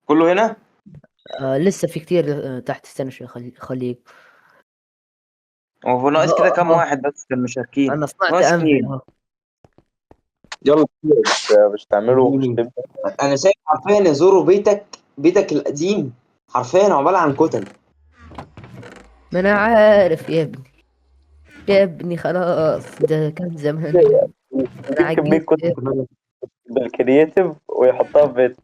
كله هنا. لسه في كتير تحت، استنى شوي خليك. هو ناقص كده كام اهو واحد بس كانوا مشاركين؟ انا صنعت ناقص انفل اتنين. اهو. يلا مش تعملوا مش تبدأ. انا شايف حرفيا يا زورو بيتك القديم حرفيا عباره عن كتل. ما انا عارف يا ابني، يا ابني خلاص ده كان زمان. انا يجيب كمية عجزت يا كتب ابني. بالكرييتيف ويحطها في بيت.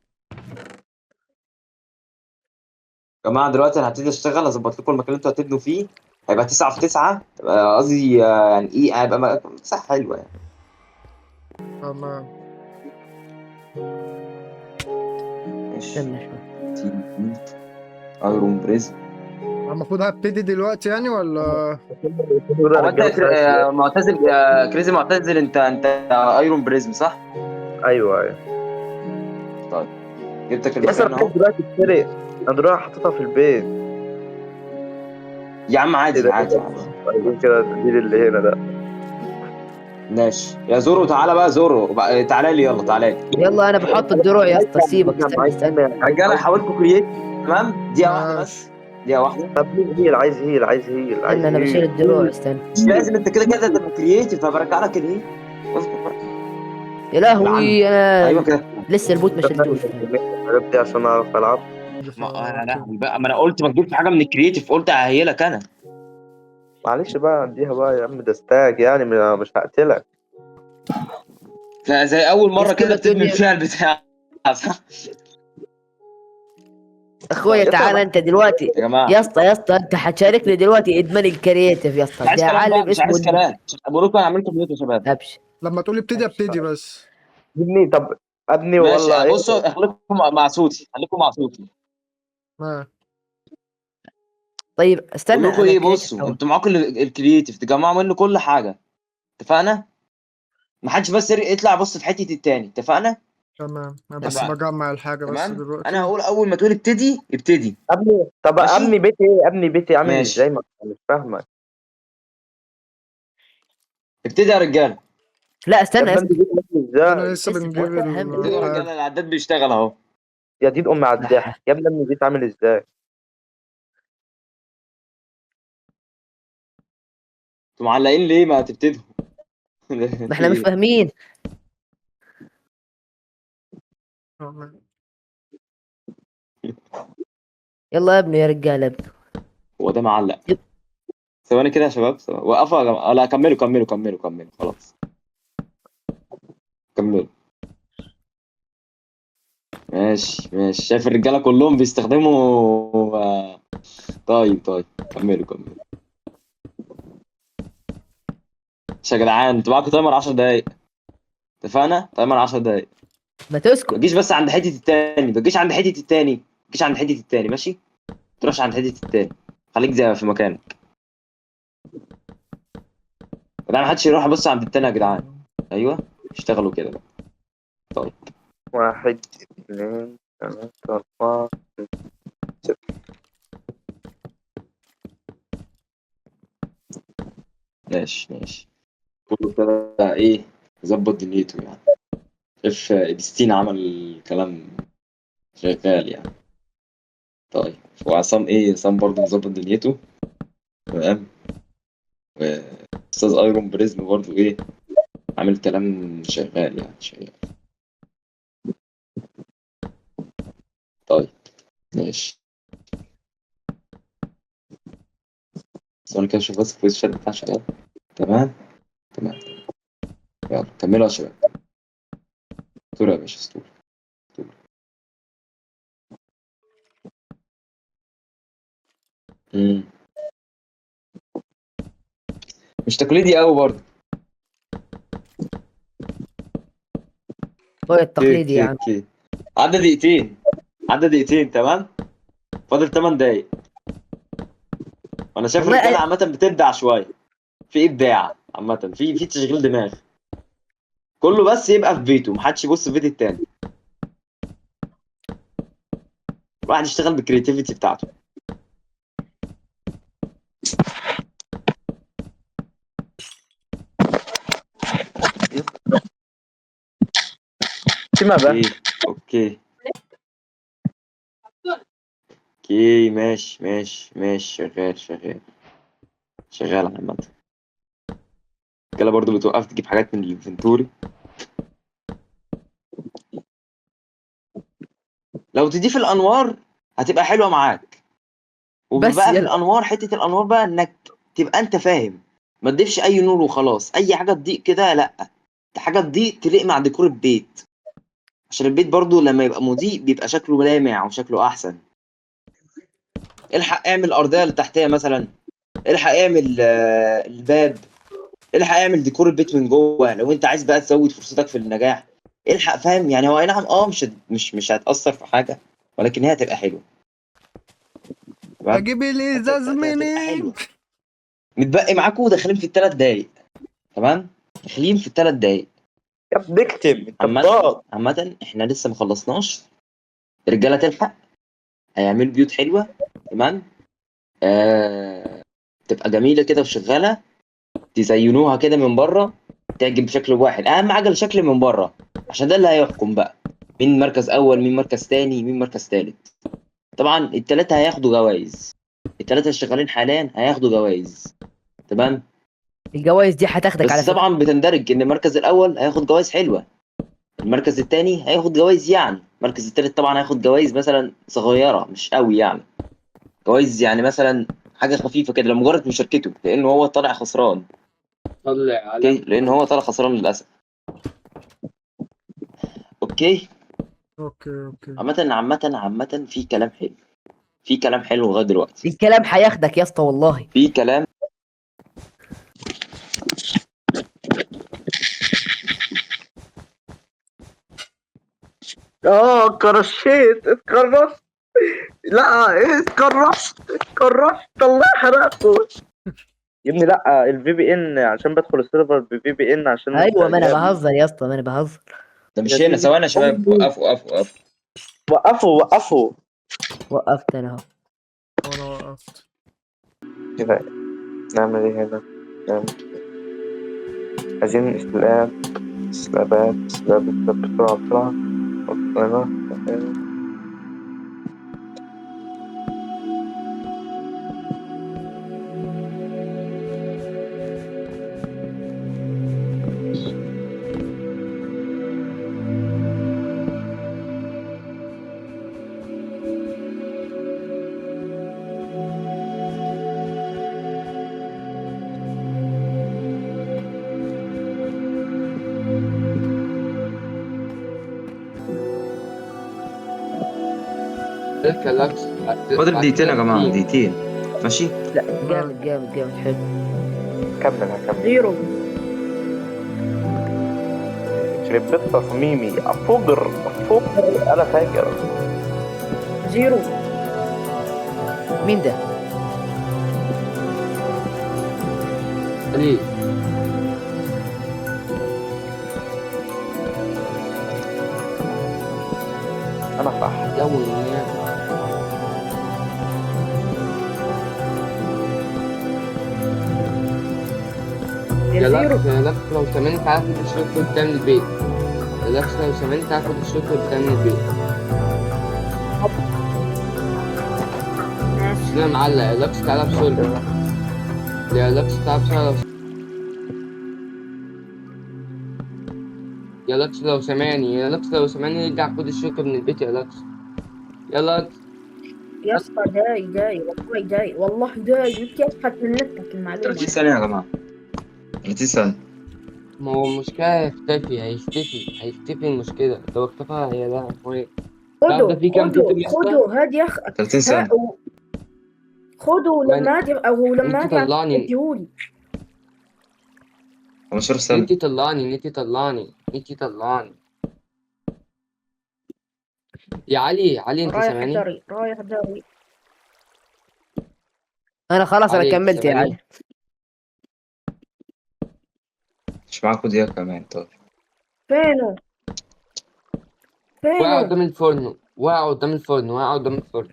يا جماعه دلوقتي انا هبتدي اشتغل اظبط لكم المكان اللي انتوا هتبنوا فيه. هيبقى 9 في 9، قصدي يعني ايه، هيبقى مساحه حلوه يعني. تمام. ماشي. استنى شوي. ايرون بريز. المفروض هبتدي دلوقتي يعني ولا؟ يا هو انت رجالة ساعات. معتزل، كريزي معتزل، انت ايرون بريزم صح؟ ايوه ايوه. طيب جبتك يا اسطى المكان انا عايز اهو. دلوقتي اتسرق. انا دلوقتي حاططها في البيت. يا عم ايه عادي ده عادي عادي. عايزين كده الديل اللي هنا ده. ماشي يا زورو، تعالى بقى زورو تعالى لي، يلا تعالى لي. يلا انا بحط الدروع يا اسطى، سيبك، استنى عايز استنى. رجاله حاولكم كرييت. تمام، دقيقه واحده ماشي. بس. دقيقه واحده. طب هيل عايز هيل عايز هيل عايز استنى انا بشيل هيل. الدروع، استنى. مش لازم انت كده كده تبقى كرييتيف، فبرجع لك الهيت. اصبر بقى. يا بالعند. لهوي انا ايوه كده. لسه البوت ما شلتوش. الحاجات دي عشان اعرف العب. ما انا لهوي بقى، ما انا قلت ما تجيبش حاجه من الكرييتيف، قلت اهيلك انا. معلش بقى اديها بقى يا عم، ده ستاج يعني مش هقتلك. زي اول مره كده سكeleton بتدمن يا فيها البتاع. صح. اخويا، طيب يا اسطى تعال انا انت دلوقتي. يا جماعه، يا اسطى انت هتشاركني دلوقتي ادمان الكرياتيف يا اسطى، مش عايز ده كلام بقى، عالم مش اسمه عايز كلام. بقول لكم انا عملت ميوت يا شباب. ابشر. لما تقولي ابتدي ابتدي خلاص. بس. ابني طب ابني ماشي والله ايه. بصوا، خليكم مع صوتي، خليكم مع صوتي. ما طيب بقول استنى لكم انا ايه، كرياتيف بصوا اهو. انتوا معاكم الكرييتيف تجمعوا منه كل حاجه. اتفقنا؟ ما حدش بس يطلع بص في حته التاني. اتفقنا؟ تمام، انا بس اتفقنا. بجمع الحاجة بس تمام، انا دلوقتي. هقول اول ما تقول ابتدي ابتدي. ابني طب ماشي. ابني بيتي ايه، ابني بيتي عامل ازاي، ماشي، ما أنا مش فاهمك. ابتدي يا رجاله. لا يا استنى ابني يا ابني اسطى، بيتي عامل انا ازاي. لسه لسه بنجيب فهمني. ابتدوا يا الحاجة. رجاله، العداد بيشتغل اهو. يا دين امي على الضحك صح. يا ابني، ابني بيتي عامل ازاي. انتوا معلقين ليه؟ ما هتبتدوا. ما في احنا مش ايه؟ فاهمين. يلا يا ابني يا رجاله ابني. هو ده معلق؟ يب. ثواني كده يا شباب، وقفوا يا جماعه. لا كملوا كملوا كملوا كملوا، خلاص كملوا. ماشي ماشي، شايف الرجاله كلهم بيستخدموا طيب طيب، كملوا كملوا. ماشي يا جدعان، انتوا معاكم تايمر 10 دقايق. اتفقنا؟ تايمر 10 دقايق. ما ما تجيش تسكت. بس عند حته التاني، ما تجيش عند حته التاني، ما تجيش عند حته التاني، ماشي؟ ما تروحش عند حته التاني. خليك زي في مكانك. يا جدعان محدش يروح بص عند التاني يا جدعان. ايوه، اشتغلوا كده بقى. طيب واحد اثنين ثلاثة أربعة ستة. ماشي ماشي. كله كده ايه، ظبط دنيته يعني. اف ابستين عمل كلام شغال يعني. طيب، وعصام ايه، عصام برضه مظبط دنيته. تمام. واستاذ ايرون بريزم برضه ايه، عامل كلام شغال يعني شغال. طيب ماشي. ثواني كده اشوف بس الفويس شات بتاع شغال. تمام تمام. يلا كملوا يا شباب. اسطورة يا باشا، اسطورة اسطورة. مم. مش تقليدي قوي برضه. هو اوكي التقليدي يا اوكي عم. اوكي. عدى دقيقتين، عدى دقيقتين. تمام، فاضل 8 دقايق. وانا شايف والله الرجاله عامه بتبدع شويه، في ابداع عامه، في تشغيل دماغ. كله بس يبقى في بيته، محدش يبص في بيت التاني. الواحد يشتغل بالكرياتيفيتي بتاعته. سيما بقى. اوكي اوكي. اوكي ماشي ماشي ماشي، شغال شغال شغال عامة. كده برضو بتوقف تجيب حاجات من الانفنتوري. لو تضيف الانوار هتبقى حلوة معاك. بس وبقى في يلا. الانوار، حتة الانوار بقى انك تبقى انت فاهم، ما تضيفش اي نور وخلاص، اي حاجة تضيء كده لا، حاجة تضيء تليق مع ديكور البيت، عشان البيت برضو لما يبقى مضيء بيبقى شكله لامع وشكله احسن. الحق اعمل ارضية للتحتية مثلا، الحق اعمل الباب، الحق اعمل ديكور البيت من جوه لو انت عايز بقى تزود فرصتك في النجاح. الحق فاهم يعني، هو اي نعم مش هتأثر في حاجة، ولكن هي هتبقى حلوة. تمام، اجيب الازاز هتبقى منين؟ حلوة. متبقي معاكم داخلين في ال3 دقايق. تمام، داخلين في ال3 دقايق. يا ابني اكتب انت عامة بضاغط. عامة احنا لسه ما خلصناش. الرجالة تلحق، هيعملوا بيوت حلوة. تمام، تبقى جميلة كده وشغالة، تزينوها كده من بره، تعجب بشكل واحد. اهم حاجه الشكل من بره، عشان ده اللي هيحكم بقى مين مركز اول، مين مركز تاني، مين مركز تالت. طبعا التلاته هياخدوا جوائز، التلاته اللي شغالين حاليا هياخدوا جوائز. تمام، الجوائز دي هتاخدك على بس فكرة. طبعا بتندرج ان المركز الاول هياخد جوائز حلوه، المركز التاني هياخد جوائز يعني، المركز التالت طبعا هياخد جوائز مثلا صغيره مش قوي يعني، جوائز يعني مثلا حاجه خفيفه كده لمجرد مشاركته، لانه هو طالع خسران. اوكي، لان هو طالع خسران للاسف. اوكي. اوكي اوكي. عامة في كلام حلو، في كلام حلو لغاية دلوقتي، الكلام هياخدك يا اسطى والله. في كلام. كرشيت اتكرشت. لا ايه اتكرشت الله حرقته. يا ابني لا الفي بي ان عشان بدخل السيرفر بفي بي ان عشان ايوه ما انا التأجيل. بهزر يا اسطى، ما انا بهزر. ده يا مش هنا، دين ثواني يا شباب، أمي. وقفوا وقفوا وقفوا. وقفوا. وقفت انا اهو. وانا وقفت. كده نعمل ايه هنا؟ نعمل عايزين سلابات بسرعة بسرعة. هنا فاضل دقيقتين يا جماعة، دقيقتين. ماشي. لا جامد جامد جامد حلو. هكمل. زيرو. يخرب بيت تصميمي أفجر أنا فاكر. زيرو. مين ده؟ ليه؟ أنا صح. يوميا يا زيرو. يا لك لو سمعني تعالى خد الشوكة بتاع من البيت. يا لك لو سمعني تعالى خد الشوكة بتاع من البيت. ماشي. أنا معلق يا لك تعالى بسرعة. يا لك تعالى بسرعة. يا لك لو سمعني، يا لك لو سمعني ارجع خد الشوكة من البيت يا لك. يا لك يا اسطى داي والله داي والله داي انت اشحت من نفسك المعلومة 30 يعني. ثانية يا جماعة، 30 ثانية. ما هو المشكلة هيختفي المشكلة لو اختفى يا لهوي. تعرف ده في كام كتب يا اسطى؟ خدوا هادي يا اخ. 30 ثانية. خدوا لما اجي او لما انت اجي طلعني، اديهولي. 15 ثانية. انت طلعني يا علي انت رايح سامعني؟ دري. انا خلاص انا علي انت كملت يا سامعني؟ علي. مش معاكوا دقيقة كمان طيب. فينه واقع فينه قدام الفرن، واقع قدام الفرن.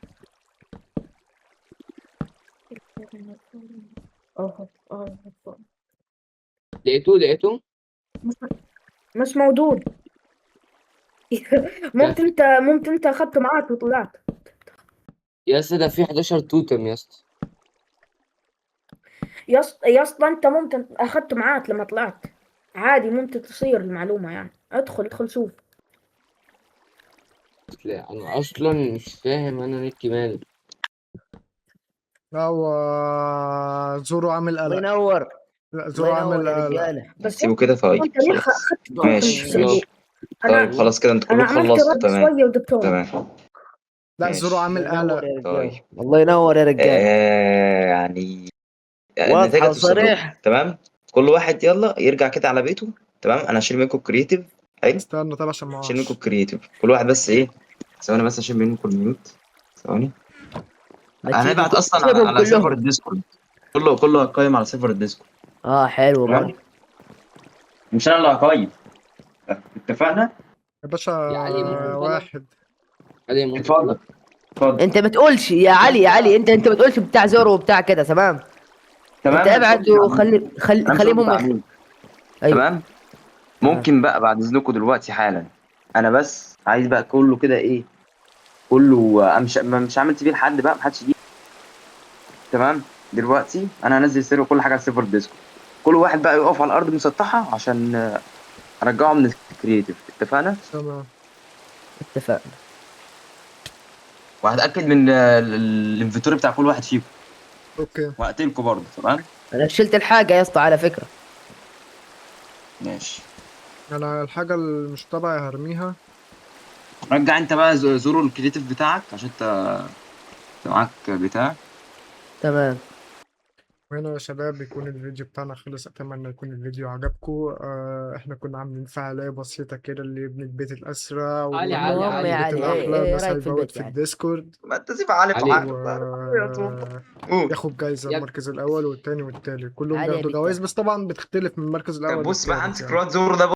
اه لقيته مش موجود. ممكن انت اخدته معاك وطلعت. يا اسطى ده في 11 توتم يا اسطى. يا اسطى انت ممكن اخدته معاك لما طلعت، عادي ممكن تصير المعلومة يعني. ادخل شوف. لا انا اصلا مش فاهم انا نيكي مالي. لا هو زورو عامل الله قلق. ينور. لا الله زورو ينور عامل يا قلق. رجاله. بس سيبه كده طيب انت ليه خلاص. اخدت توتم ماشي الصندوق؟ ماشي. انا طيب خلاص كده انتوا انا كلكم عملت خلصتوا رد تمام. شوية وجبتهم. تمام لا زورو ماشي. عامل الله ينور قلق. يا رجاله. طيب الله ينور يا رجاله. يعني النتائج واضحه هتوصل لكم وصريحه. تمام. كل واحد يلا يرجع كده على بيته. تمام انا هشيل منكم الكرييتيف. حلو. استنى طب عشان هشيل منكم معاش. الكرييتيف كل واحد بس ايه. ثواني بس اشيل منكم الميوت. ثواني. ما تشيلوا هنبعت اصلا على سيبهم سيرفر كلهم. الديسكورد. كله هيقيم على سيرفر الديسكورد. حلو تمام. برضه. مش انا اللي هقيم. اتفقنا. يا باشا يا علي ممكن واحد. علي ممكن اتفضل اتفضل. انت ما تقولش يا علي، يا علي، انت ما تقولش بتاع زورو وبتاع كده. تمام. تمام انت مش ابعت هرد عليك. انا مش خليهم هرد هم عليك. ايوه. تمام. تمام. ممكن بقى بعد اذنكم دلوقتي حالا. انا بس عايز بقى كله كده ايه. كله أنا مش عامل تي في لحد بقى محدش يجي. تمام. دلوقتي انا هنزل سيرفر كل حاجه على سيرفر الديسكورد. كل واحد بقى يقف على الارض المسطحه عشان ارجعه من الكرييتيف. اتفقنا. تمام. اتفقنا. وهتاكد من الانفنتوري بتاع كل واحد فيكم. اوكي. وهقتلكم برضه. تمام انا شلت الحاجه يا اسطى على فكره. ماشي. انا الحاجة اللي مش تبعي هرميها. رجع انت بقى زورو الكرييتيف بتاعك عشان انت معاك بتاع. تمام. وهنا يا شباب يكون الفيديو بتاعنا خلص. اتمنى يكون الفيديو عجبكم. احنا كنا عاملين فعالية بسيطة كده اللي يبني البيت الاسرع علي، واللي علي، يبني المهم يا علي. البيت علي، الاحلى. ايه الناس رايك في هيفوت البيت في يا علي؟ الديسكورد ما انت سيب علي في علي. حاله و بقى. قول. ياخد جايزة يا المركز الأول والتاني والتالت. كلهم علي يا بياخدوا بيتا. جوايز بس طبعا بتختلف من المركز الأول بص بقى للتالت امسك يعني. الواد زورو ده.